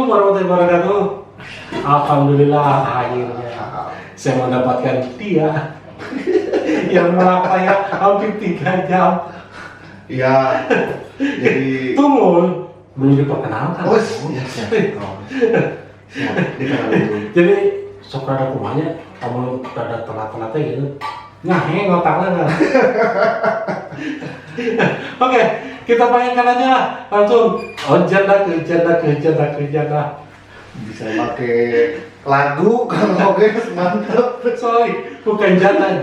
Assalamualaikum warahmatullahi wabarakatuh. Alhamdulillah akhirnya saya mendapatkan dia yang melapanya hampir 3 jam. Ya, jadi Tunggu, belum diperkenalkan. oh iya siap. Siap, dikenalin dulu. Jadi sok rada kumanya, kamu rada telat-telatnya gitu. Ngahe ngotaknya. Oke, kita mainkan aja langsung. Janda ke janda. Bisa pakai lagu kalau guys mantep. Sorry, bukan janda.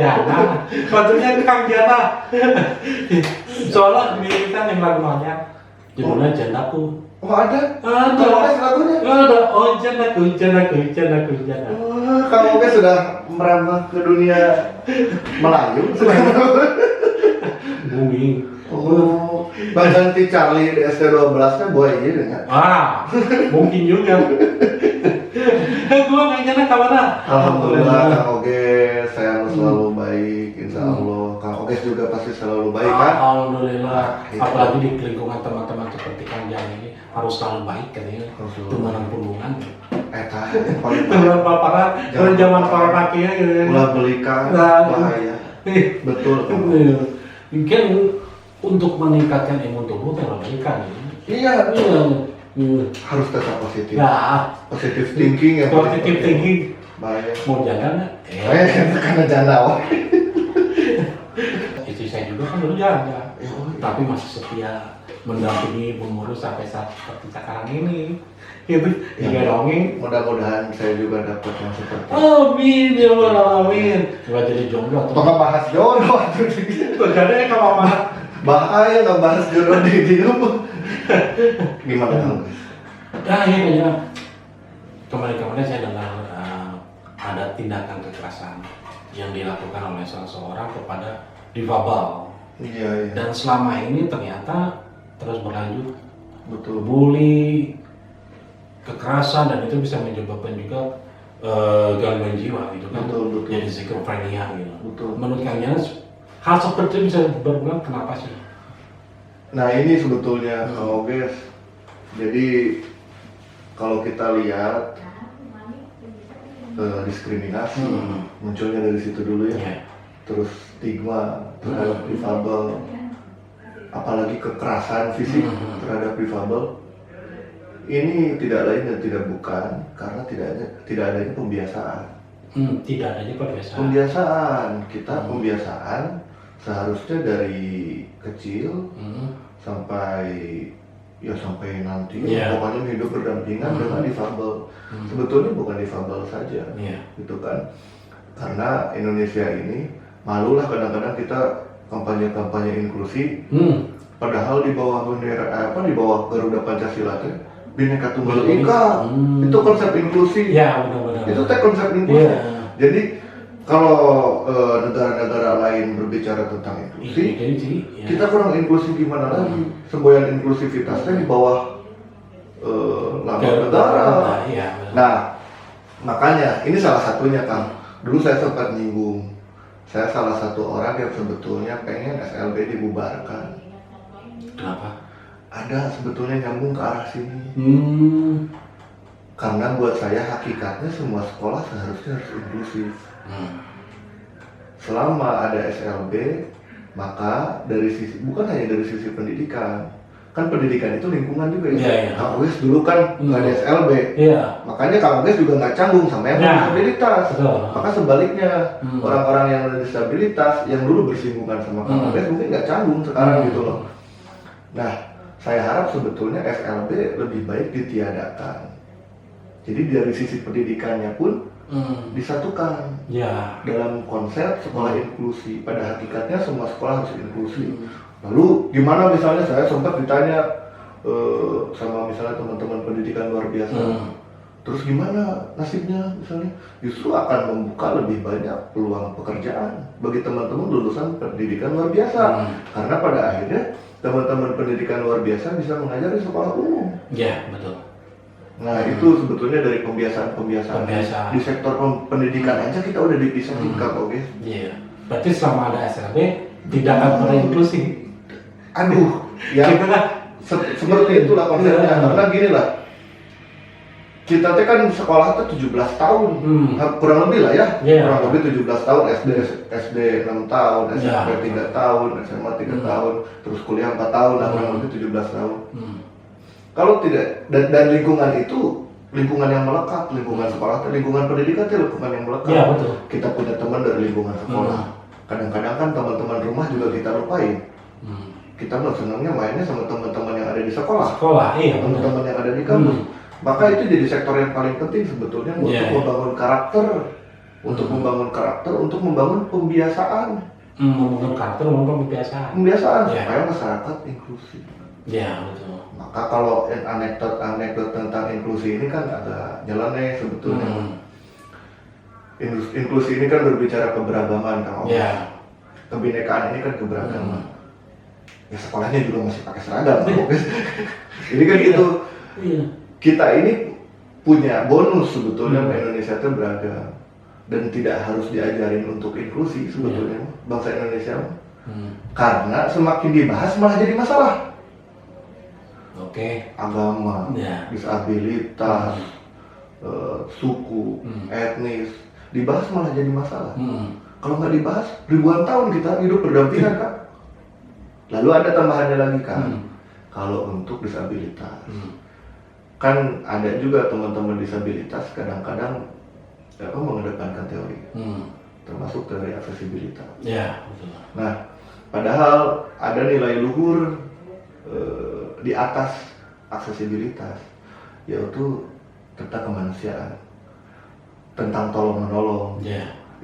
Maksudnya Kang Janda. Soalnya militan yang lagunya judulnya Jandaku. Oh ada? Ada. Kalau guys lagunya? Ada. Jandaku. Wah, kamu guys sudah merambah ke dunia Melayu sekarang. Booming. Oh, Bang Santi Charlie di ST12 kan boy gitu kan? Mungkin juga. Gua Kang Janda kabar. Alhamdulillah Kang Oges, saya selalu baik, insya Allah. Kang Oges juga pasti selalu baik kan? Alhamdulillah. Gitu. Apalagi di lingkungan teman-teman seperti Kang Janda ini harus selalu baik kan ya. Teman pulungan. Eta yang paling Teman paparan dari zaman corona kia gitu. ulah belikan Nah, bahaya. Betul. Mungkin untuk meningkatkan imun tubuh kalau berikan ya. Iya, Iya. harus tetap positif. Nah, Positif thinking yang positif thinking. Bahaya. Mau jalan nggak? Karena janda. Istri saya juga kan dulu janda, Oh, iya. tapi masih setia mendampingi mengurus sampai saat seperti sekarang ini. Gitu, digendongin. Mudah-mudahan saya juga dapat yang seperti itu. Amin ya Allah, amin. Coba jadi jomblo Atau nggak bahas jodoh atau Terkadang ke mama. bahaya nggak bahas jodoh di rumah. Gimana Kang? Nah ini kayaknya kemarin-kemarin saya dengar ada tindakan kekerasan yang dilakukan oleh seseorang kepada difabel. Iya. Dan selama ini ternyata terus berlanjut Betul. bully, kekerasan, dan itu bisa menyebabkan juga gangguan jiwa gitu kan. Betul. Jadi skizofrenia gitu. Betul. Menurut kalian hal seperti itu bisa berulang kenapa sih? Nah ini sebetulnya Kang Oges. Jadi kalau kita lihat diskriminasi munculnya dari situ dulu ya. Yeah. Terus stigma terhadap difabel, apalagi kekerasan fisik terhadap difabel. Ini tidak lain dan tidak bukan karena tidak adanya pembiasaan. Tidak adanya pembiasaan. Pembiasaan kita pembiasaan seharusnya dari kecil sampai nanti pokoknya hidup berdampingan dengan difabel. Sebetulnya bukan difabel saja, gitu kan? Karena Indonesia ini malulah kadang-kadang kita kampanye inklusi, padahal di bawah bendera di bawah Garuda Pancasila teh Bhinneka Tunggal Ika itu konsep inklusi. Ya benar-benar. Itu teh konsep inklusi. Jadi kalau negara-negara lain berbicara tentang inklusi, kita kurang inklusi gimana lagi? Semboyan inklusivitasnya di bawah lambang negara. Nah, makanya ini salah satunya Kang. Dulu saya sempat nyinggung, saya salah satu orang yang sebetulnya pengen SLB dibubarkan. Kenapa? Ada sebetulnya nyambung ke arah sini. Karena buat saya hakikatnya semua sekolah seharusnya harus inklusif. Selama ada SLB, maka dari sisi bukan hanya dari sisi pendidikan, kan pendidikan itu lingkungan juga ya. Kang Oges dulu kan nggak ada SLB, makanya Kang Oges juga nggak canggung sama yang disabilitas. Maka sebaliknya orang-orang yang ada disabilitas yang dulu bersinggungan sama Kang Oges mungkin nggak canggung sekarang gitu loh. Nah, saya harap sebetulnya SLB lebih baik ditiadakan. Jadi dari sisi pendidikannya pun disatukan dalam konsep sekolah inklusi. Pada hakikatnya semua sekolah harus inklusi. Lalu gimana misalnya saya sempat ditanya sama misalnya teman-teman pendidikan luar biasa, terus gimana nasibnya misalnya? Justru akan membuka lebih banyak peluang pekerjaan bagi teman-teman lulusan pendidikan luar biasa. Karena pada akhirnya teman-teman pendidikan luar biasa bisa mengajar di sekolah umum. Iya, betul. Nah itu sebetulnya dari pembiasaan di sektor pendidikan aja kita udah dipisahin Kang Oges. Iya. Berarti selama ada SLB tidak akan pernah inklusi. Aduh, ya Kita lah seperti itulah konsepnya. Karena gini lah, kita teh kan sekolah tuh 17 tahun, kurang lebih lah ya, kurang lebih 17 tahun, SD 6 tahun, SMP 3 tahun, SMA 3 tahun, terus kuliah 4 tahun, kurang lebih 17 tahun. Kalau tidak, dan lingkungan itu, lingkungan yang melekat, lingkungan sekolah, lingkungan pendidikan itu lingkungan yang melekat. Ya, betul. Kita punya teman dari lingkungan sekolah. Kadang-kadang kan teman-teman rumah juga kita lupain. Kita mah senangnya mainnya sama teman-teman yang ada di sekolah. Iya, teman-teman yang ada di kampus. Maka itu jadi sektor yang paling penting sebetulnya untuk membangun karakter, untuk membangun karakter, untuk membangun pembiasaan. Membangun karakter, membangun pembiasaan. Pembiasaan supaya masyarakat inklusif. Iya, betul. Maka kalau anekdot tentang inklusi ini kan agak nyeleneh sebetulnya. Inklusi ini kan berbicara keberagaman, Kang Ogi. Kebinekaan ini kan keberagaman. Ya sekolahnya juga masih pakai seragam, Kang Ogi. Ini kan gitu. Kita ini punya bonus sebetulnya Indonesia itu beragam dan tidak harus diajarin untuk inklusi sebetulnya bangsa Indonesia. Karena semakin dibahas malah jadi masalah. Agama, disabilitas, suku, etnis, dibahas malah jadi masalah. Kalau nggak dibahas, ribuan tahun kita hidup berdampingan, Kak. Lalu ada tambahannya lagi, Kak. Kalau untuk disabilitas, kan ada juga teman-teman disabilitas kadang-kadang mengedepankan teori, termasuk teori aksesibilitas. Nah, padahal ada nilai luhur di atas aksesibilitas, yaitu tentang kemanusiaan, tentang tolong menolong.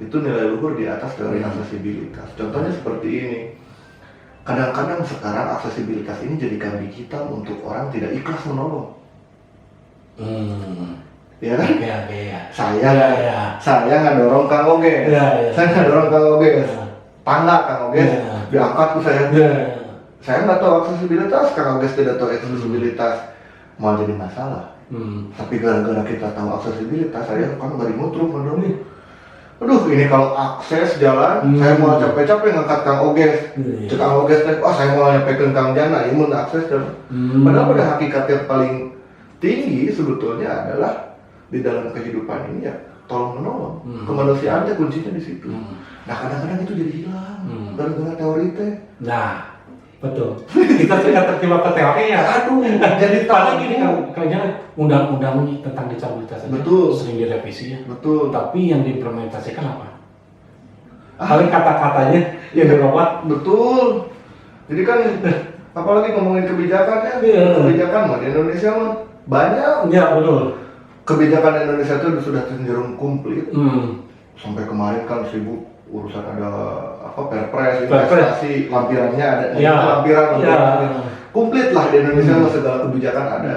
Itu nilai luhur di atas teori aksesibilitas. Contohnya seperti ini. Kadang-kadang sekarang aksesibilitas ini jadi kambing hitam untuk orang tidak ikhlas menolong. Ya kan? Saya nggak dorong Kang Oge. Saya nggak dorong Kang Oge. Tangga Kang Oge diangkat ke saya. Saya nggak tahu aksesibilitas, Kang Oge tidak tahu aksesibilitas, malah jadi masalah. Tapi gara-gara kita tahu aksesibilitas, saya kan nggak dimutru nih. Aduh, ini kalau akses jalan, saya mau capek-capek ngangkat Kang Oge. Cek Kang Oge, saya mau nyampekan Kang Jana, ini mau akses jalan. Padahal pada hakikat yang paling tinggi sebetulnya adalah di dalam kehidupan ini ya tolong menolong. Kemanusiaannya kuncinya di situ. Nah kadang-kadang itu jadi hilang gara-gara teori teh. Nah betul. Kita sudah terjebak ke teori ya. Aduh, jadi padahal gini kayaknya undang-undang tentang disabilitas betul sering direvisi ya. Betul. Tapi yang diimplementasikan apa? Paling kata-katanya yang dirobot. Betul. Jadi kan apalagi ngomongin kebijakan ya. Kebijakan mah di Indonesia mah banyak. Iya betul. Kebijakan Indonesia itu sudah cenderung komplit. Sampai kemarin kan sibuk urusan ada perpres, investasi, lampirannya ada, lampiran. Komplit lah di Indonesia segala kebijakan ada.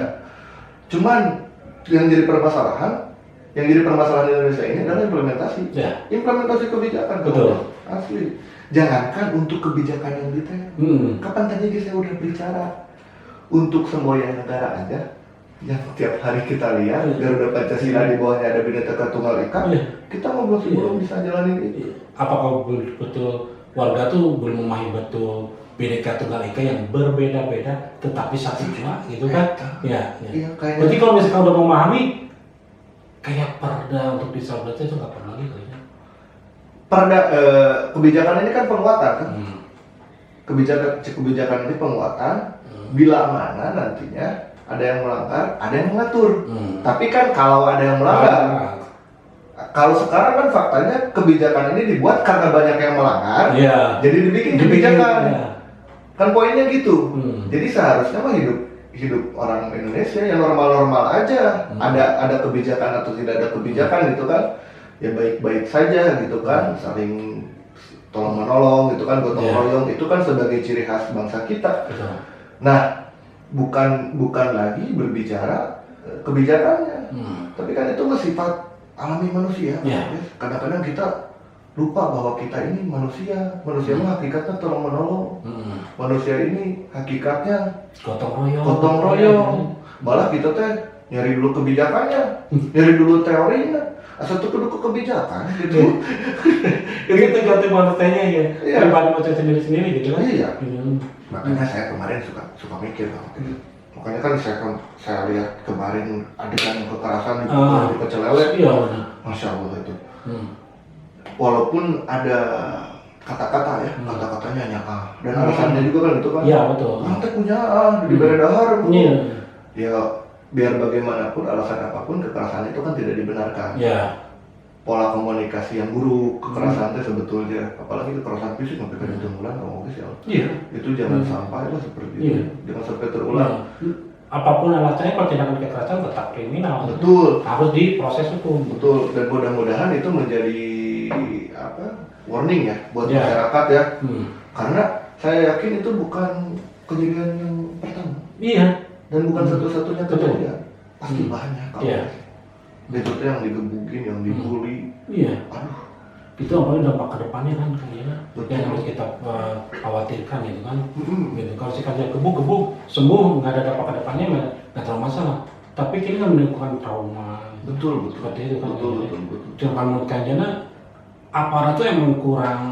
Cuman yang jadi permasalahan di Indonesia ini adalah implementasi. Implementasi kebijakan. Betul. Asli. Jangankan untuk kebijakan yang detail. Kapan tadi saya udah bicara untuk semua yang negara aja. Yang tiap hari kita lihat Garuda Pancasila di bawahnya ada Bhinneka Tunggal Ika, kita mau belum bisa jalanin itu. Apakah betul warga tuh belum memahami betul Bhinneka Tunggal Ika yang berbeda-beda tetapi satu jua gitu kan? Iya. Berarti kalau misalkan udah memahami, kayak perda untuk disabilitas itu nggak perlu lagi kayaknya. Perda kebijakan ini kan penguatan kan? Kebijakan ini penguatan. Bila mana nantinya ada yang melanggar, ada yang mengatur. Tapi kan kalau ada yang melanggar, kalau sekarang kan faktanya kebijakan ini dibuat karena banyak yang melanggar, jadi dibikin kebijakan. Kan poinnya gitu. Jadi seharusnya mah hidup orang Indonesia yang normal-normal aja. Ada kebijakan atau tidak ada kebijakan gitu kan, ya baik-baik saja gitu kan, saling tolong menolong gitu kan, gotong royong itu kan sebagai ciri khas bangsa kita. Nah, bukan lagi berbicara kebijakannya, tapi kan itu sifat alami manusia. Kadang-kadang kita lupa bahwa kita ini manusia mah hakikatnya tolong menolong. Manusia ini hakikatnya gotong royong. Malah kita teh nyari dulu kebijakannya, nyari dulu teorinya, asal tuh kudu ke kebijakan gitu. Itu ganti manusianya ya, daripada macam sendiri-sendiri gitu kan. Iya. Makanya saya kemarin suka mikir Makanya kan saya lihat kemarin adegan kekerasan di Pecel Lele. Iya. Masya Allah itu. Walaupun ada kata-kata ya, kata-katanya hanya A. Dan alasannya juga kan itu kan. Iya betul. Nanti punya A, di dahar. Iya. Ya biar bagaimanapun alasan apapun kekerasan itu kan tidak dibenarkan. Iya. Pola komunikasi yang buruk, kekerasan itu sebetulnya, apalagi kekerasan fisik sampai ke jenggolan, kalau sih iya. Itu jangan sampai lah seperti itu, jangan sampai terulang. Apapun alasannya, kalau tindakan kekerasan tetap kriminal. Betul. Harus diproses hukum. Betul. Dan mudah-mudahan itu menjadi warning ya buat masyarakat ya. Karena saya yakin itu bukan kejadian yang pertama. Iya. Dan bukan satu-satunya kejadian. Pasti banyak. Iya. Itu yang digebukin, yang dibully. Iya. Aduh. Itu apalagi dampak kedepannya kan kayaknya yang harus kita khawatirkan gitu kan. Gitu. Kalau si kerja gebuk sembuh, nggak ada dampak kedepannya nggak terlalu masalah. Tapi kini kan menimbulkan trauma. Betul. Seperti itu kan. Betul. Cuma menurut kayaknya aparat itu emang kurang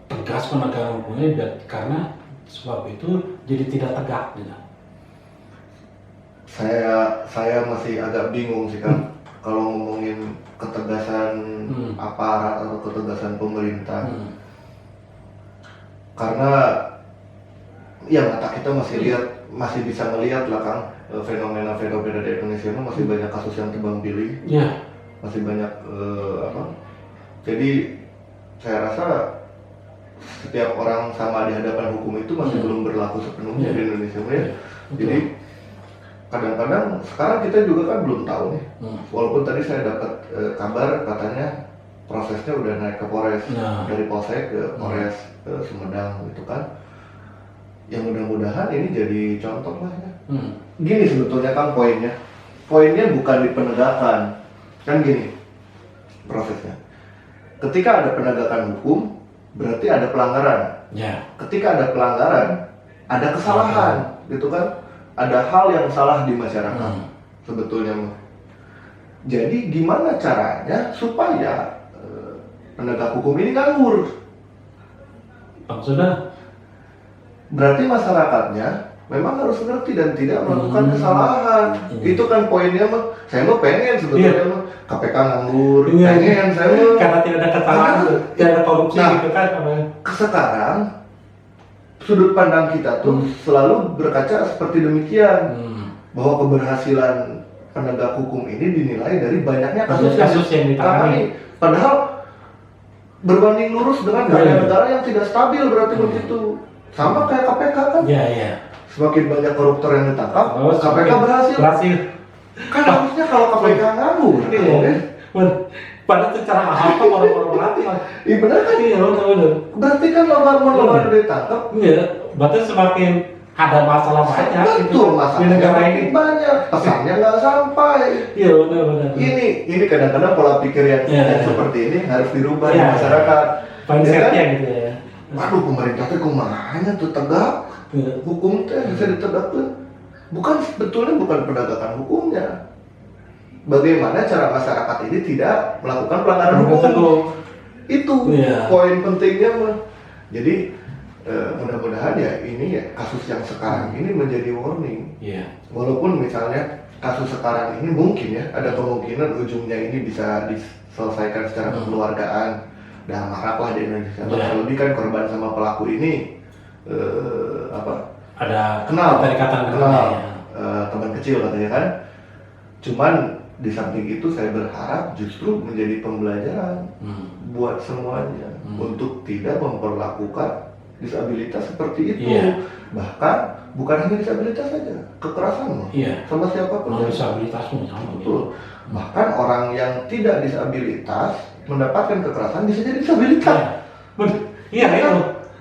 tegas penegakan hukumnya karena sebab itu jadi tidak tegak gitu. Saya masih agak bingung sih kan kalau ngomongin ketegasan aparat atau ketegasan pemerintah. Karena ya mata kita masih bisa melihat lah Kang, fenomena-fenomena di Indonesia itu masih banyak kasus yang tebang pilih. Masih banyak jadi saya rasa setiap orang sama di hadapan hukum itu masih belum berlaku sepenuhnya di Indonesia ya. Jadi kadang-kadang sekarang kita juga kan belum tahu nih. Walaupun tadi saya dapat kabar katanya prosesnya udah naik ke Polres, dari Polsek ke Polres Sumedang gitu kan. Yang mudah-mudahan ini jadi contoh lah ya. Gini sebetulnya kan poinnya bukan di penegakan, kan gini prosesnya. Ketika ada penegakan hukum, berarti ada pelanggaran. Ketika ada pelanggaran, ada kesalahan, gitu kan? Ada hal yang salah di masyarakat sebetulnya. Jadi gimana caranya supaya penegak hukum ini nganggur? Sudah. Berarti masyarakatnya memang harus ngerti dan tidak melakukan kesalahan. Itu kan poinnya mah. Saya mah pengen sebetulnya mah KPK nganggur. Pengen saya mah. Karena tidak ada kesalahan, tidak ada korupsi gitu kan. Sekarang sudut pandang kita tuh selalu berkaca seperti demikian, bahwa keberhasilan penegak hukum ini dinilai dari banyaknya kasus yang ditangani. Padahal berbanding lurus dengan negara-negara yang tidak stabil berarti begitu. Sama kayak KPK kan? Semakin banyak koruptor yang ditangkap, KPK berhasil. Kan harusnya kalau KPK nganggur. Padahal secara apa orang-orang mati. Iya benar kan? Iya benar. Berarti kan lomba-lomba udah ditangkap. Iya. Berarti semakin ada masalah banyak. Betul, masalah di negara ini banyak. Pesannya nggak sampai. Iya benar. Ini kadang-kadang pola pikir yang seperti ini harus dirubah di masyarakat. Mindsetnya gitu ya. Waduh, pemerintah teh kumahanya tuh tegak. Hukum teh bisa ditegakkan. Sebetulnya bukan penegakan hukumnya. Bagaimana cara masyarakat ini tidak melakukan pelanggaran hukum. Itu poin pentingnya mah. Jadi mudah-mudahan ya ini ya kasus yang sekarang ini menjadi warning. Walaupun misalnya kasus sekarang ini mungkin ya ada kemungkinan ujungnya ini bisa diselesaikan secara kekeluargaan. Dan maraklah di Indonesia. Terlebih kan korban sama pelaku ini ada kenal teman kecil katanya kan. Cuman di samping itu saya berharap justru menjadi pembelajaran buat semuanya untuk tidak memperlakukan disabilitas seperti itu. Bahkan bukan hanya disabilitas saja, kekerasan sama siapapun. Disabilitas betul. Bahkan orang yang tidak disabilitas mendapatkan kekerasan bisa jadi disabilitas.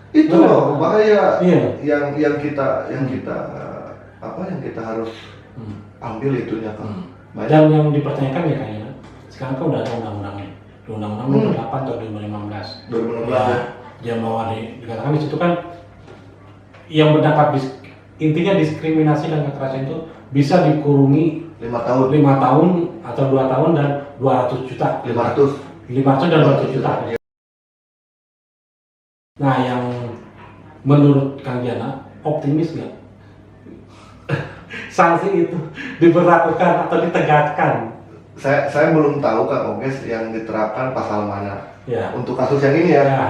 Itu loh bahaya yang kita harus ambil itunya kan. Dan yang dipertanyakan ya kayaknya sekarang kan udah ada undang-undangnya, undang-undang nomor 8 tahun 2015. Yang bahwa dikatakan di situ kan yang berdampak intinya diskriminasi dan kekerasan itu bisa dikurungi 5 tahun atau 2 tahun dan 200 juta. 500 dan 200 juta. Nah, yang menurut Kang Jana optimis nggak sanksi itu diberlakukan atau ditegakkan? Saya belum tahu Kang Oges yang diterapkan pasal mana Ya. untuk kasus yang ini ya. Ya.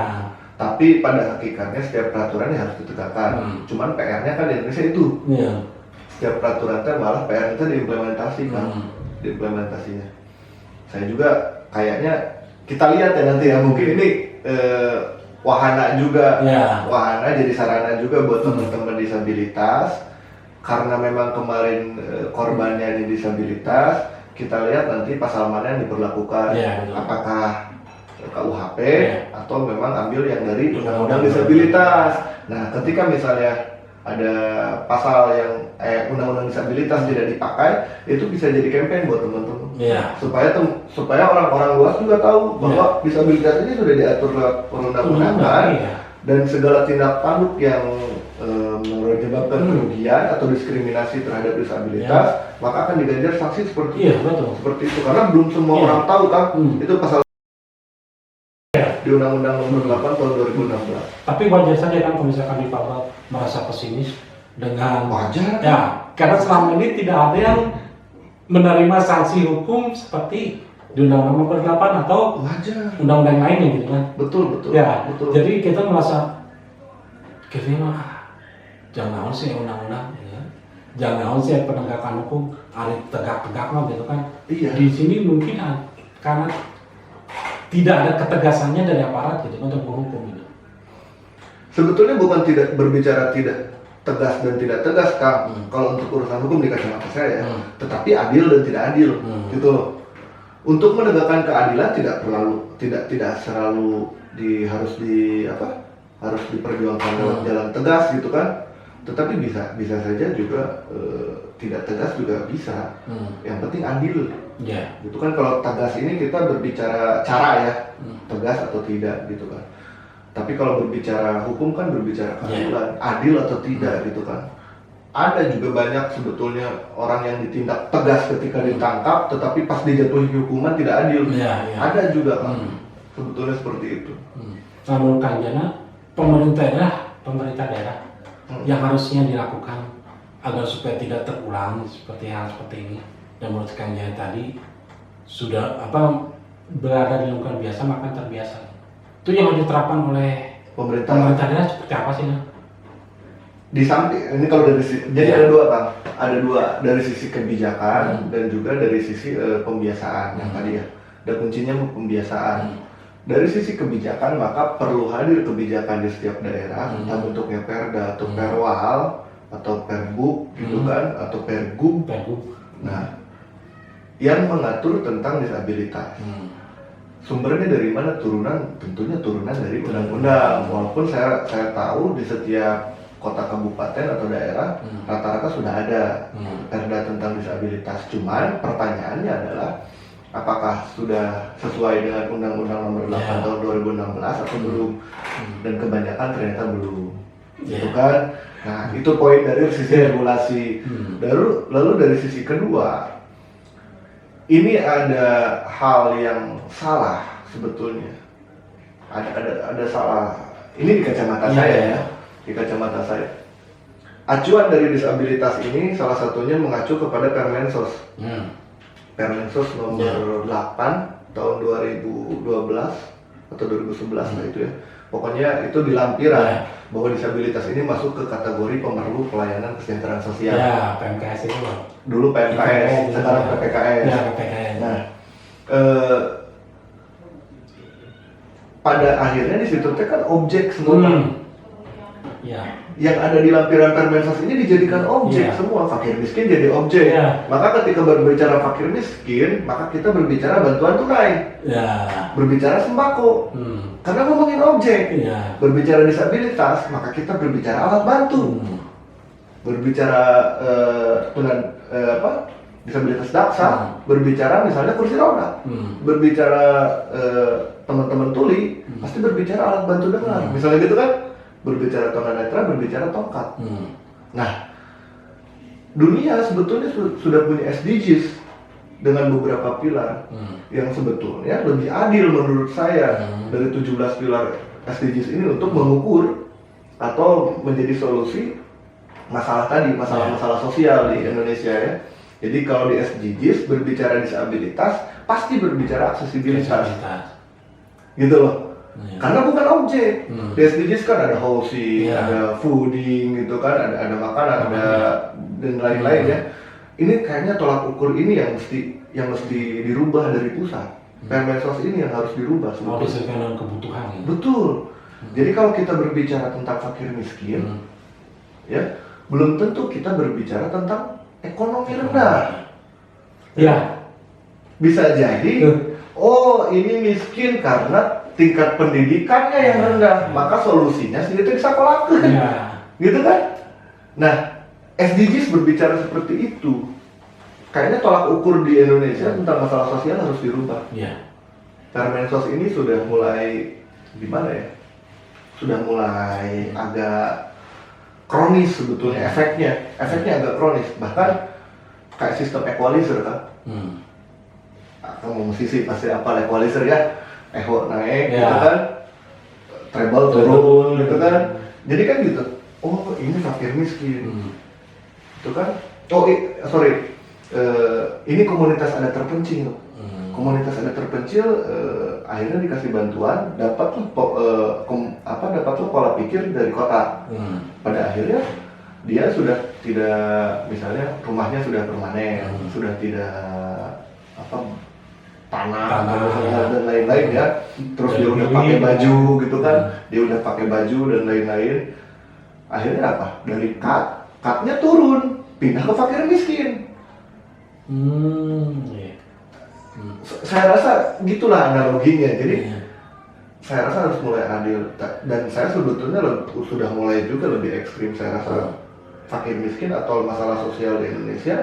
Tapi pada hakikatnya setiap peraturan harus ditegakkan. Cuman PR-nya kan di Indonesia itu. Ya. Setiap peraturan malah PR itu diimplementasi kan, diimplementasinya. Saya juga kayaknya kita lihat ya nanti ya, mungkin ini wahana juga, wahana jadi sarana juga buat teman-teman disabilitas. Karena memang kemarin korbannya ini disabilitas, kita lihat nanti pasal mana yang diberlakukan, apakah KUHP atau memang ambil yang dari undang-undang disabilitas. Nah, ketika misalnya ada pasal yang undang-undang disabilitas tidak dipakai, itu bisa jadi campaign buat teman-teman. Supaya orang-orang luas juga tahu bahwa disabilitas ini sudah diatur lewat perundang-undangan dan segala tindak tanduk yang menyebabkan kerugian atau diskriminasi terhadap disabilitas, maka akan diganjar sanksi seperti itu. Karena belum semua orang tahu kan itu pasal di Undang-Undang Nomor 8 tahun 2016. Tapi wajar saja kan kalau misalkan Pak Bal merasa pesimis dengan wajar. Ya, karena selama ini tidak ada yang menerima sanksi hukum seperti di Undang-Undang Nomor 8 atau undang-undang lainnya gitu kan. Betul. Ya, betul. Jadi kita merasa mah jangan sih undang-undang ya. Jangan sih penegakan hukum hari tegak-tegak mah gitu kan. Iya. Di sini mungkin karena tidak ada ketegasannya dari aparat gitu untuk menghukum gitu. Sebetulnya bukan tidak berbicara tidak tegas dan tidak tegas Kang. Kalau untuk urusan hukum di kacamata saya tetapi adil dan tidak adil gitu loh. Untuk menegakkan keadilan tidak selalu harus diperjuangkan lewat jalan tegas gitu kan. Tetapi bisa saja juga tidak tegas juga bisa. Yang penting adil. Gitu kan, kalau tegas ini kita berbicara cara ya, tegas atau tidak gitu kan. Tapi kalau berbicara hukum kan berbicara keadilan, adil atau tidak gitu kan. Ada juga banyak sebetulnya orang yang ditindak tegas ketika ditangkap, tetapi pas dijatuhi hukuman tidak adil. Ada juga kan, sebetulnya seperti itu. Nah, menurut Kang Jana, pemerintah daerah yang harusnya dilakukan agar supaya tidak terulang seperti hal seperti ini. Dan menurut Kang Jaya tadi sudah berada di lingkungan biasa maka terbiasa. Itu yang harus diterapkan oleh pemerintah daerah seperti apa sih? Di samping ini kalau dari jadi ada dua Kang, ada dua dari sisi kebijakan dan juga dari sisi pembiasaan yang tadi ya. Dan kuncinya pembiasaan. Dari sisi kebijakan maka perlu hadir kebijakan di setiap daerah, entah bentuknya perda atau perwal atau perbuk gitu kan, atau pergub. Nah, yang mengatur tentang disabilitas. Sumbernya dari mana? Tentunya turunan dari undang-undang. Walaupun saya tahu di setiap kota kabupaten atau daerah rata-rata sudah ada perda tentang disabilitas. Cuman pertanyaannya adalah apakah sudah sesuai dengan Undang-Undang Nomor 8 tahun 2016 atau belum? Dan kebanyakan ternyata belum. Gitu kan? Nah, itu poin dari sisi regulasi. Lalu dari sisi kedua, ini ada hal yang salah sebetulnya. Ada salah. Ini di kacamata saya ya. Di kacamata saya. Acuan dari disabilitas ini salah satunya mengacu kepada Permensos. Permensos nomor 8 tahun 2012 atau 2011 lah itu ya. Pokoknya itu di lampiran bahwa disabilitas ini masuk ke kategori pemerlu pelayanan kesejahteraan sosial. Ya, PMKS itu. Dulu PMKS, sekarang PPKS. Ya, PPKS. Nah, pada akhirnya di situ kan objek semua. Yang ada di lampiran Permensos ini dijadikan objek semua. Fakir miskin jadi objek. Maka ketika berbicara fakir miskin, maka kita berbicara bantuan tunai. Berbicara sembako. Karena ngomongin objek. Berbicara disabilitas, maka kita berbicara alat bantu. Berbicara disabilitas daksa, berbicara misalnya kursi roda. Berbicara teman-teman tuli, pasti berbicara alat bantu dengar. Misalnya gitu kan? Berbicara tunanetra, berbicara tongkat. Nah, dunia sebetulnya sudah punya SDGs dengan beberapa pilar yang sebetulnya lebih adil menurut saya dari 17 pilar SDGs ini untuk mengukur atau menjadi solusi masalah sosial di Indonesia ya. Jadi kalau di SDGs berbicara disabilitas pasti berbicara aksesibilitas. Gitu loh. Karena bukan objek. Di SDGs kan ada housing, ada fooding gitu kan, ada makanan, ada dan lain-lain ya. Ini kayaknya tolak ukur ini yang mesti dirubah dari pusat. Permensos ini yang harus dirubah sebetulnya. Disesuaikan kebutuhan. Ya? Betul. Jadi kalau kita berbicara tentang fakir miskin, ya belum tentu kita berbicara tentang ekonomi rendah. Ya. Bisa jadi, oh ini miskin karena tingkat pendidikannya yang rendah, maka solusinya sedikit disakolakeun. Gitu kan? Nah, SDGs berbicara seperti itu. Kayaknya tolak ukur di Indonesia tentang masalah sosial harus dirubah. Permensos ini sudah mulai gimana ya? Sudah mulai agak kronis sebetulnya efeknya agak kronis, bahkan kayak sistem equalizer kan. Kamu musisi pasti apa equalizer ya, echo naik gitu kan, treble turun gitu kan. Jadi kan gitu, oh ini fakir miskin itu kan, ini komunitas adat terpencil. Komunitas adat terpencil akhirnya dikasih bantuan, dapatlah pola pikir dari kota. Pada akhirnya dia sudah tidak, misalnya rumahnya sudah permanen, sudah tidak tanah dan lain-lain ya. Terus dia udah pakai baju gitu kan, dia udah pakai baju dan lain-lain. Akhirnya apa? Dari cutnya turun, pindah ke fakir miskin. Saya rasa gitulah analoginya. Jadi saya rasa harus mulai adil, dan saya sebetulnya sudah mulai juga lebih ekstrim. Saya rasa fakir miskin atau masalah sosial di Indonesia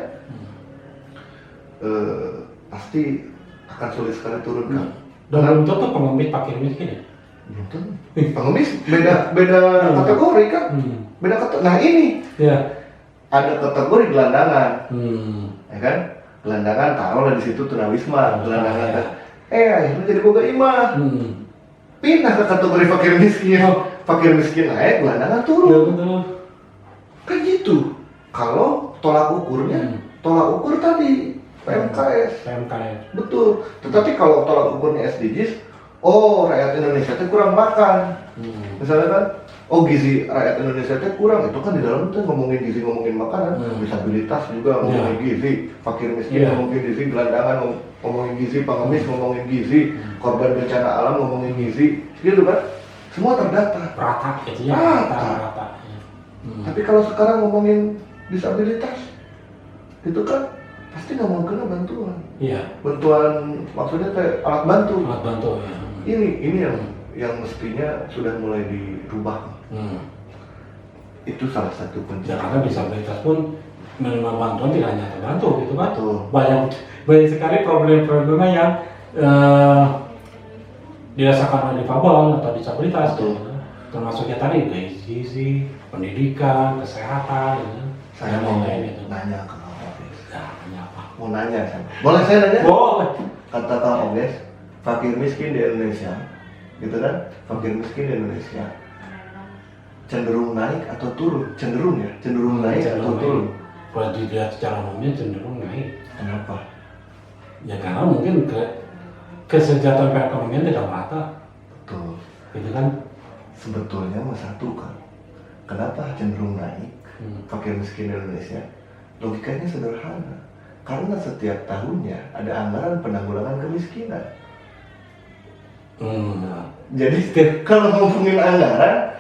pasti akan sulit sekali turun kan. Dan belum tentu pengemis fakir miskin ya? Belum tentu. Pengemis beda kategori kan. Beda kategori. Nah ini ada kategori gelandangan, ya kan? Gelandangan taruhlah di situ tunawisma, gelandangan. Akhirnya jadi boga imah. Pindah ke kategori fakir miskin. Fakir miskin naik, gelandangan turun. Kan gitu. Kalau tolak ukurnya, tolak ukur tadi PMKS. Betul. Tetapi kalau tolak ukurnya SDGs, rakyat Indonesia itu kurang makan. Misalnya kan, gizi rakyat Indonesia itu kurang, itu kan di dalam tuh ngomongin gizi, ngomongin makanan, disabilitas juga ngomongin gizi, fakir miskin ngomongin gizi, gelandangan ngomongin gizi, pengemis ngomongin gizi, korban bencana alam ngomongin gizi, gitu kan? Semua terdata. Rata gitu ya. Rata. Tapi kalau sekarang ngomongin disabilitas, itu kan pasti nggak mau kena bantuan. Bantuan maksudnya kayak alat bantu. Ya. Ini yang mestinya sudah mulai dirubah. Itu salah satu kunci. Ya karena disabilitas pun menerima bantuan tidak hanya terbantu gitu kan. Banyak sekali problem-problemnya yang dirasakan oleh difabel atau disabilitas. Termasuknya tadi gizi, pendidikan, kesehatan. Saya mau nanya ke Kang Oges. Mau nanya sama. Boleh saya nanya? Boleh. Kata Kang Oges, fakir miskin di Indonesia, gitu kan? Fakir miskin di Indonesia cenderung naik atau turun? Cenderung naik atau turun? Kalau dilihat secara umumnya cenderung naik. Kenapa? Ya karena mungkin kesejahteraan perekonomian tidak merata. Betul. Gitu kan? Sebetulnya satu kan, kenapa cenderung naik fakir miskin di Indonesia? Logikanya sederhana, karena setiap tahunnya ada anggaran penanggulangan kemiskinan. Jadi kalau ngomongin anggaran,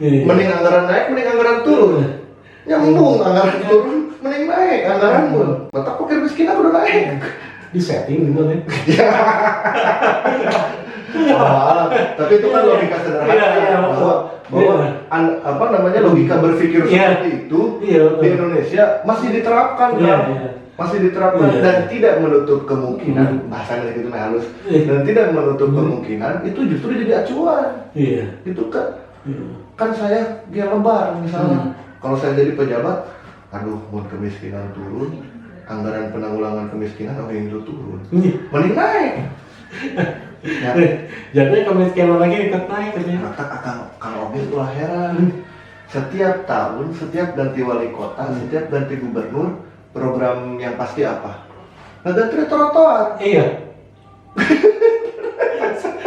mending anggaran naik, mending anggaran turun. Nyambung, anggaran turun, mending naik anggaran pun. Mata fakir miskin udah naik. Di setting gitu kan? Tapi itu kan logika sederhana bahwa logika berpikir seperti itu di Indonesia masih diterapkan dan tidak menutup kemungkinan bahasanya gitu halus dan tidak menutup kemungkinan itu justru jadi acuan. Itu kan saya biar lebar misalnya kalau saya jadi pejabat, mau kemiskinan turun, anggaran penanggulangan kemiskinan yang itu turun, mending naik. Jadi kemiskinan lagi ikut naik gitu ya. Maka Kang Oges tuh heran. setiap tahun, setiap ganti wali kota, setiap ganti gubernur, program yang pasti apa? Ngeganti trotoar. Iya.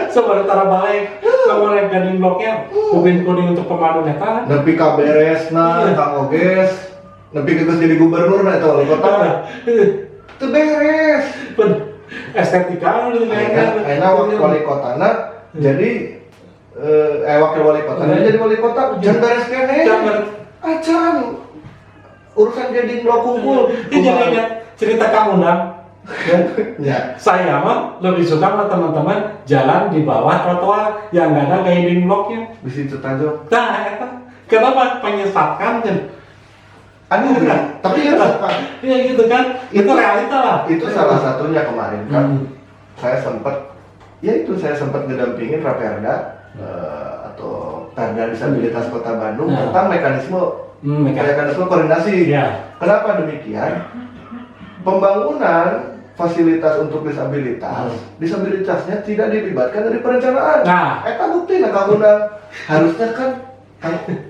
Sementara balik kemarin gading bloknya ubin kuning untuk pemandu neta. Nepi ka beresna, Kang Oges. Nepi ke jadi gubernur na eta wali kota. Teu beres. Estetika gitu kan. Enak waktu wali kotana jadi wakil wali kotana jadi wali kota jangan beres kene. Acan urusan gading blok kumpul. Jangan cerita Kang Undang. Ya. Saya mah lebih suka sama teman-teman jalan di bawah trotoar yang nggak ada guiding blocknya. Di situ tajo. Nah, itu kenapa menyesatkan kan? Aduh, tapi ya Iya gitu kan? Itu realita lah. Itu salah satunya kemarin kan. Saya sempat ngedampingin Raperda atau Perda Disabilitas Kota Bandung tentang mekanisme koordinasi. Ya. Kenapa demikian? Pembangunan fasilitas untuk disabilitasnya tidak dilibatkan dari perencanaan. Nah, eta bukti Kang Undang. Harusnya kan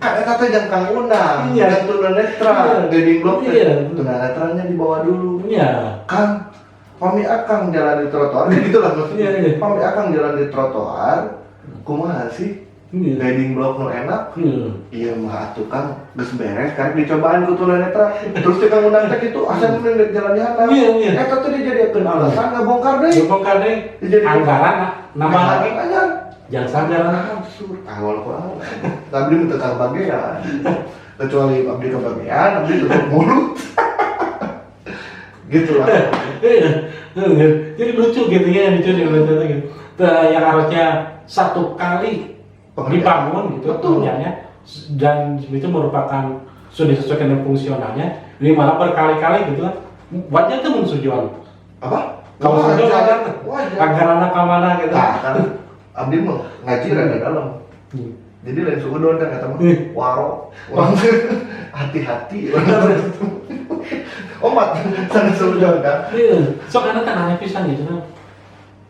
eta teh jeung Kang Undang, dan tunanetra, guiding block tunanetranya dibawa dulu. Iya. Kang, pami akang jalan di trotoar, gitu lah maksudnya. Pami akang jalan di trotoar, kumaha sih? Guiding block nu enak. Iya mah atuh Kang, geus beres kan dicobaan ku tunanetra. Terus di Kang Undang teh kitu asa mending jalan di handap. Eta teh dijadikeun alasan ngabongkar deui. Bongkar deui. Anggaran nambah lagi. Jangan sadar absurd. Walaupun abdi minta kebagian. Kecuali abdi kebagian, abdi tutup mulut. Gitu lah. Jadi lucu gitu ya, lucu gitu. Yang harusnya satu kali dibangun gitu pengerjaannya dan itu merupakan sudah disesuaikan dengan fungsionalnya, ini malah berkali-kali gitu kan. Wajar tuh mensujuan. Apa? Kalau sujuan agar anak kamana gitu. Nah, kan abdi mah ngaji rada dalam. Jadi lain sudon kan kata mah waro. Hati-hati. Omat sana sudon kan. Iya. Soalnya kan hanya pisan gitu kan.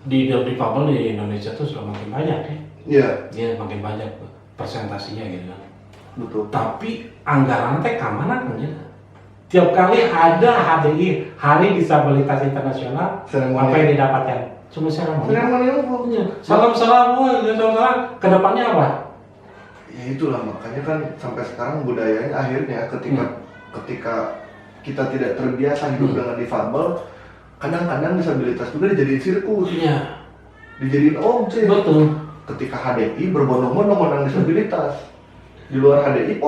Di difabel di Indonesia tuh sudah makin banyak ya. Iya. Iya makin banyak persentasinya gitu kan. Betul. Tapi anggaran teh kamana kan ya. Tiap kali ada HDI, Hari Disabilitas Internasional, apa yang didapatkan? Cuma seremoni. Salam-salam, kedepannya apa? Ya itulah makanya kan sampai sekarang budayanya akhirnya ketika kita tidak terbiasa hidup dengan difabel, kadang-kadang disabilitas juga dijadiin sirkus. Iya. Dijadiin objek. Betul. Ketika HDI berbondong-bondong orang disabilitas. Di luar HDI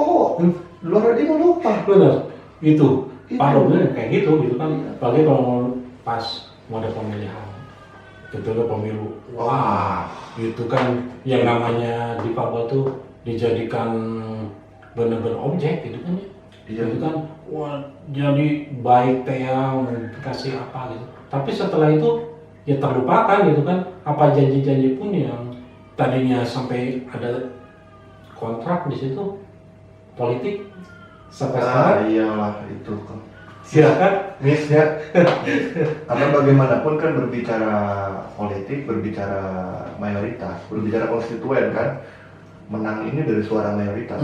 di luar HDI mau lupa. Benar. Itu. Parahnya kayak gitu kan. Apalagi kalau pas mode pemilihan. Betul pemilu. Wah, itu kan yang namanya difabel tuh dijadikan benar-benar objek gitu kan ya. Iya. Itu kan wah jadi baik teh yang kasih apa gitu. Tapi setelah itu ya terlupakan gitu kan. Apa janji-janji pun yang tadinya sampai ada kontrak di situ politik sampai sekarang. Iyalah itu kan. Silakan. Misnya. Karena bagaimanapun kan berbicara politik, berbicara mayoritas, berbicara konstituen kan, menang ini dari suara mayoritas.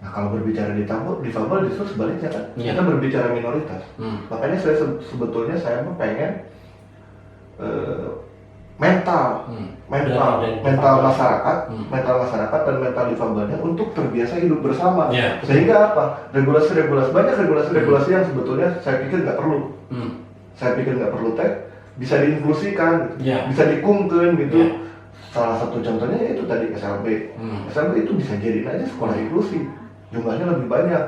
Nah kalau berbicara difabel justru sebaliknya kan, kita berbicara minoritas. Makanya saya sebetulnya saya pengen mental masyarakat, mental masyarakat dan mental difabelnya untuk terbiasa hidup bersama. Sehingga apa? Banyak regulasi yang sebetulnya saya pikir nggak perlu. Saya pikir nggak perlu bisa diinklusikan, bisa dikungkeun gitu. Salah satu contohnya yaitu tadi SLB. SLB itu bisa jadiin aja sekolah inklusi. Jumlahnya lebih banyak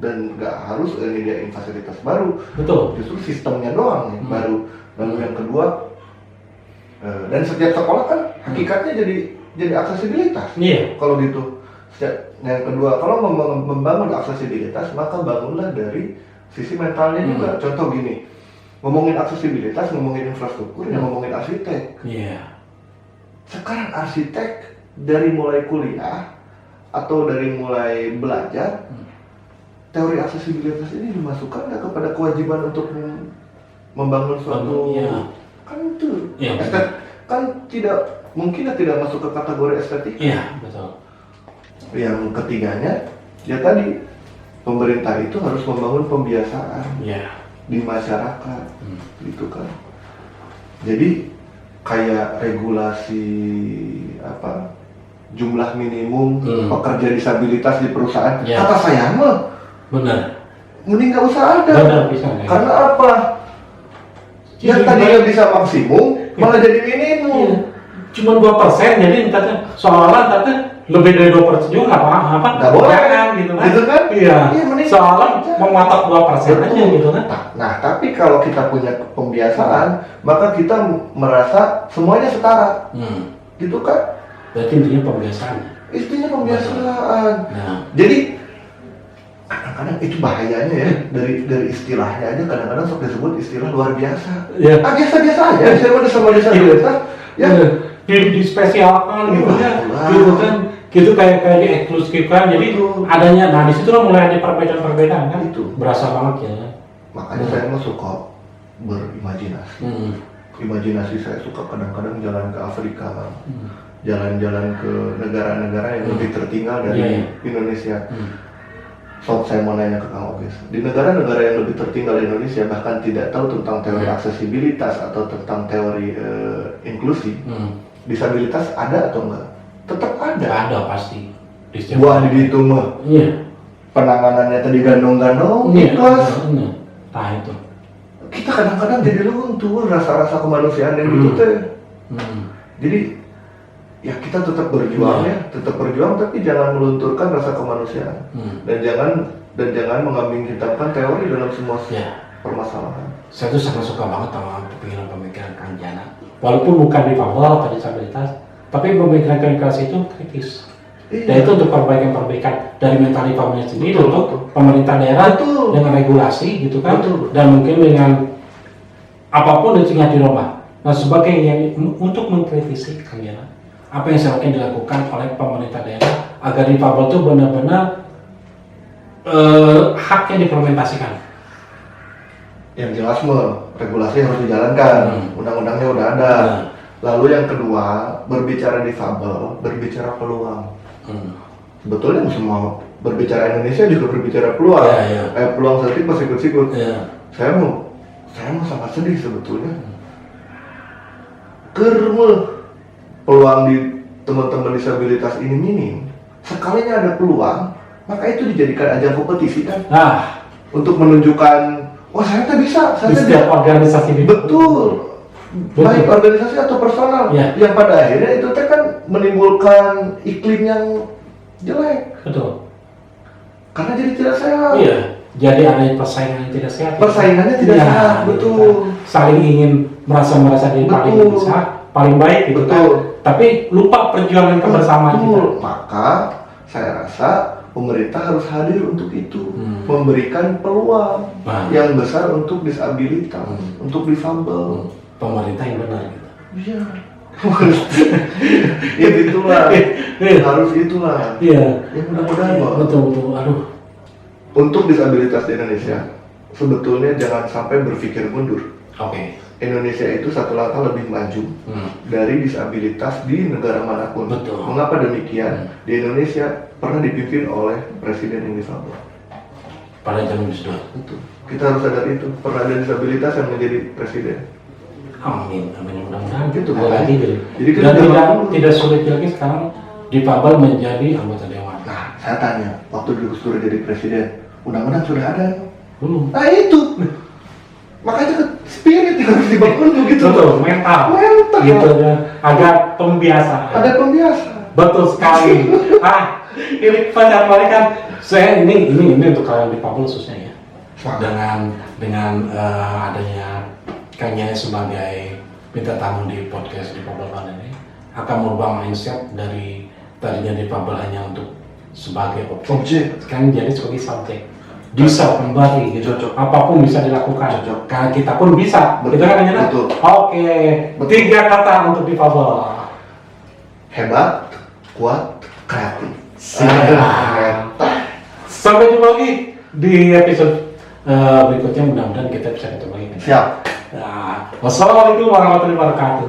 dan nggak harus nyediain fasilitas baru. Betul. Justru sistemnya doang yang baru. Lalu yang kedua, dan setiap sekolah kan hakikatnya jadi aksesibilitas. Kalau gitu. Yang kedua, kalau membangun aksesibilitas maka bangunlah dari sisi mentalnya juga. Contoh gini, ngomongin aksesibilitas, ngomongin infrastruktur, ngomongin arsitek. Sekarang arsitek dari mulai kuliah atau dari mulai belajar, teori aksesibilitas ini dimasukkan nggak kepada kewajiban untuk membangun suatu kan itu kan tidak mungkin tidak masuk ke kategori estetika. Betul. Yang ketiganya, ya tadi pemerintah itu harus membangun pembiasaan di masyarakat, gitu kan. Jadi kayak regulasi jumlah minimum pekerja disabilitas di perusahaan. Kata saya mah, benar. Mending nggak usah ada. Benar, bisa, karena apa? Yang tadinya bisa maksimum malah jadi minimum. Cuma 2%, jadi soalnya lebih dari 2% juga nggak apa-apa. Nggak boleh gitu kan? Gitu kan? Iya. Soalnya mematok 2% aja gitu kan? Nah, tapi kalau kita punya pembiasaan, maka kita merasa semuanya setara. Gitu kan? Berarti intinya pembiasaan. Intinya pembiasaan. Nah. Jadi kadang-kadang itu bahayanya ya, dari istilahnya aja kadang-kadang sok disebut istilah luar biasa. Biasa-biasa aja, misalnya sama disabilitas, ya. Dispesialkan gitu ya, gitu kan, gitu kayak dieksklusifkan. Jadi adanya, nah di situ mulai ada perbedaan kan, itu berasa banget ya. Makanya saya mah suka berimajinasi. Imajinasi saya suka kadang-kadang jalan ke Afrika, jalan-jalan ke negara-negara yang lebih tertinggal dari Indonesia. Saya mau nanya ke Kang Oges, di negara-negara yang lebih tertinggal di Indonesia bahkan tidak tahu tentang teori aksesibilitas atau tentang teori inklusi. Disabilitas ada atau enggak? Tetap ada. Ada pasti. Buah di itu mah. Penanganannya tadi gandong-gandong, ikhlas. Nah itu. Kita kadang-kadang jadi luntur rasa-rasa kemanusiaan yang gitu teh. Jadi ya kita tetap berjuang tetap berjuang, tapi jangan melunturkan rasa kemanusiaan. Dan jangan mengambing hitamkan teori dalam semua permasalahan. Saya tuh sangat suka banget sama pemikiran Kang Jana. Walaupun bukan difabel atau disabilitas, tapi pemikiran itu kritis. Dan itu untuk perbaikan dari mental difabelnya sendiri, untuk pemerintah daerah dengan regulasi gitu kan, dan mungkin dengan apapun itu yang dirubah. Nah sebagai yang untuk mengkritisi Kang Jana, apa yang seharusnya dilakukan oleh pemerintah daerah agar difabel itu benar-benar haknya diimplementasikan. Yang jelas regulasi harus dijalankan, undang-undangnya udah ada. Lalu yang kedua, berbicara difabel, berbicara peluang. Sebetulnya semua berbicara Indonesia juga berbicara peluang. Peluang sedikit pas ikut-ikut. Saya mau sangat sedih sebetulnya. Peluang di teman-teman disabilitas ini minim. Sekalinya ada peluang, maka itu dijadikan ajang kompetisi kan. Untuk menunjukkan, saya tak bisa. Di setiap organisasi. Betul. Baik organisasi atau personal. Yang pada akhirnya itu kan menimbulkan iklim yang jelek. Betul. Karena jadi tidak sehat. Jadi ada persaingan yang tidak sehat. Persaingannya tidak sehat, betul. Saling ingin merasa diri paling bisa, paling baik gitu kan. Tapi lupa perjuangan kebersamaan kita. Maka saya rasa pemerintah harus hadir untuk itu, memberikan peluang yang besar untuk disabilitas, untuk difabel. Pemerintah yang benar gitu. Ya itulah, harus itulah. Ya mudah-mudahan betul. Aduh. Untuk disabilitas di Indonesia, sebetulnya jangan sampai berpikir mundur. Indonesia itu satu langkah lebih maju dari disabilitas di negara manapun. Mengapa demikian? Di Indonesia pernah dipimpin oleh presiden yang difabel. Pada zaman Gus-Dur. Betul. Kita harus sadar itu. Pernah ada disabilitas yang menjadi presiden. Amin, mudah-mudahan gitu. Jadi tidak sulit lagi sekarang difabel menjadi anggota dewan. Nah, saya tanya, waktu Gus Dur jadi presiden, undang-undang sudah ada? Belum. Nah itu. Makanya spirit yang harus dibangun begitu. Betul, mental. Gitu ya. Ada pembiasaan. Betul sekali. Ini pada kali kan saya ini untuk kalian difabel khususnya ya. Dengan adanya Kang sebagai minta tamu di podcast Difabel Fund ini akan merubah mindset dari tadinya difabel hanya untuk sebagai objek, sekarang jadi sebagai subjek. Bisa kembali gitu, apapun bisa dilakukan. Karena kita pun bisa. Betul kan Kang? Betul. Oke. 3 kata untuk difabel. Hebat, kuat, kreatif. Sampai jumpa lagi di episode berikutnya, mudah-mudahan kita bisa ketemu lagi. Siap. Wassalamualaikum warahmatullahi wabarakatuh.